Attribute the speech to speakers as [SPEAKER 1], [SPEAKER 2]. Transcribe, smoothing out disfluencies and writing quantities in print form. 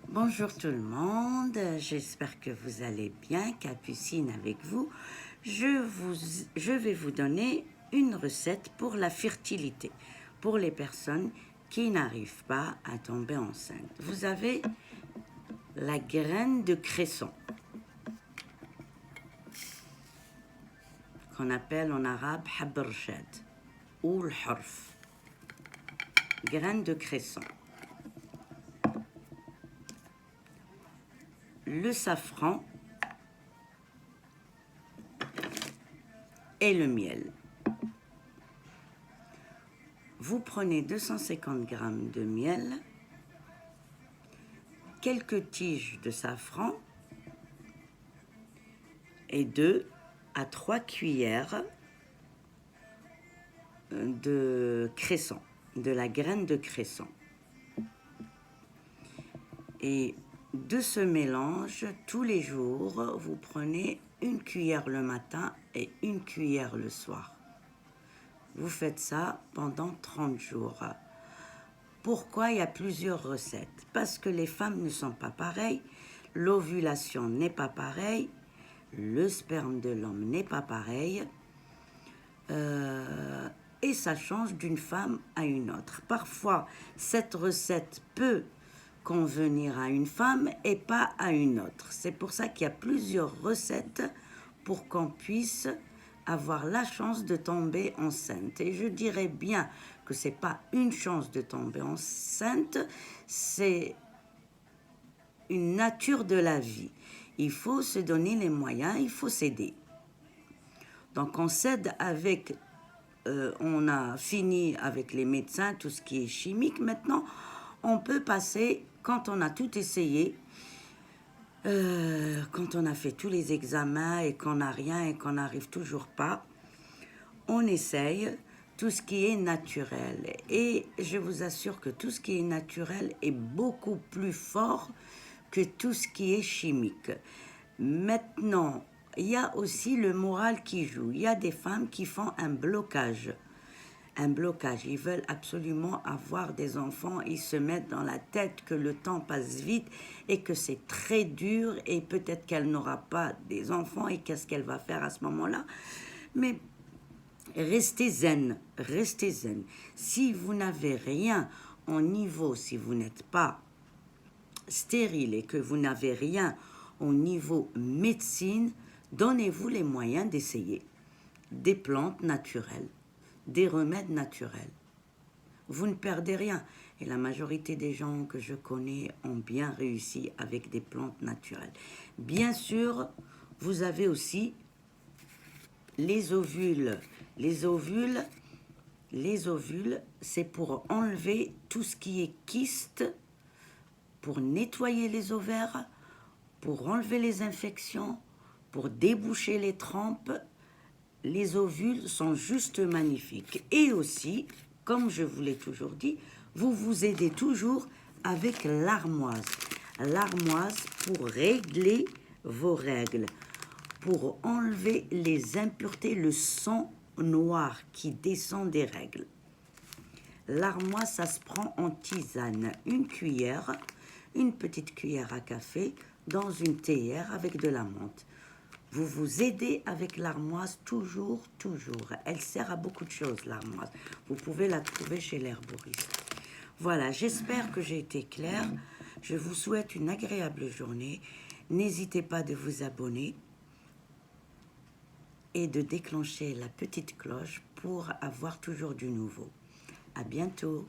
[SPEAKER 1] Bonjour tout le monde, j'espère que vous allez bien. Capucine avec vous. Je vais vous donner une recette pour la fertilité, pour les personnes qui n'arrivent pas à tomber enceinte. Vous avez la graine de cresson, qu'on appelle en arabe habrshad ou le horf. Graine de cresson. Le safran et le miel. Vous prenez 250 g de miel, quelques tiges de safran et 2 à 3 cuillères de cresson, de la graine de cresson. Et de ce mélange, tous les jours, vous prenez une cuillère le matin et une cuillère le soir. Vous faites ça pendant 30 jours. Pourquoi il y a plusieurs recettes? Parce que les femmes ne sont pas pareilles, l'ovulation n'est pas pareille, le sperme de l'homme n'est pas pareil, et ça change d'une femme à une autre. Parfois, cette recette peut convenir à une femme et pas à une autre. C'est pour ça qu'il y a plusieurs recettes pour qu'on puisse avoir la chance de tomber enceinte. Et je dirais bien que ce n'est pas une chance de tomber enceinte, c'est une nature de la vie. Il faut se donner les moyens, il faut s'aider. Donc on s'aide avec, on a fini avec les médecins, tout ce qui est chimique. Maintenant, on peut passer, quand on a tout essayé, quand on a fait tous les examens et qu'on n'a rien et qu'on n'arrive toujours pas, on essaye tout ce qui est naturel. Et je vous assure que tout ce qui est naturel est beaucoup plus fort que tout ce qui est chimique. Maintenant, il y a aussi le moral qui joue. Il y a des femmes qui font un blocage. Ils veulent absolument avoir des enfants. Ils se mettent dans la tête que le temps passe vite et que c'est très dur et peut-être qu'elle n'aura pas des enfants et qu'est-ce qu'elle va faire à ce moment-là. Mais restez zen, restez zen. Si vous n'avez rien en niveau, si vous n'êtes pas stérile et que vous n'avez rien au niveau médecine, donnez-vous les moyens d'essayer des plantes naturelles, des remèdes naturels. Vous ne perdez rien. Et la majorité des gens que je connais ont bien réussi avec des plantes naturelles. Bien sûr, vous avez aussi les ovules. Les ovules, c'est pour enlever tout ce qui est kyste, pour nettoyer les ovaires, pour enlever les infections, pour déboucher les trompes. Les ovules sont juste magnifiques. Et aussi, comme je vous l'ai toujours dit, vous vous aidez toujours avec l'armoise. L'armoise pour régler vos règles, pour enlever les impuretés, le sang noir qui descend des règles. L'armoise, ça se prend en tisane. Une cuillère, une petite cuillère à café dans une théière avec de la menthe. Vous vous aidez avec l'armoise toujours, toujours. Elle sert à beaucoup de choses, l'armoise. Vous pouvez la trouver chez l'herboriste. Voilà, j'espère que j'ai été claire. Je vous souhaite une agréable journée. N'hésitez pas de vous abonner et de déclencher la petite cloche pour avoir toujours du nouveau. À bientôt.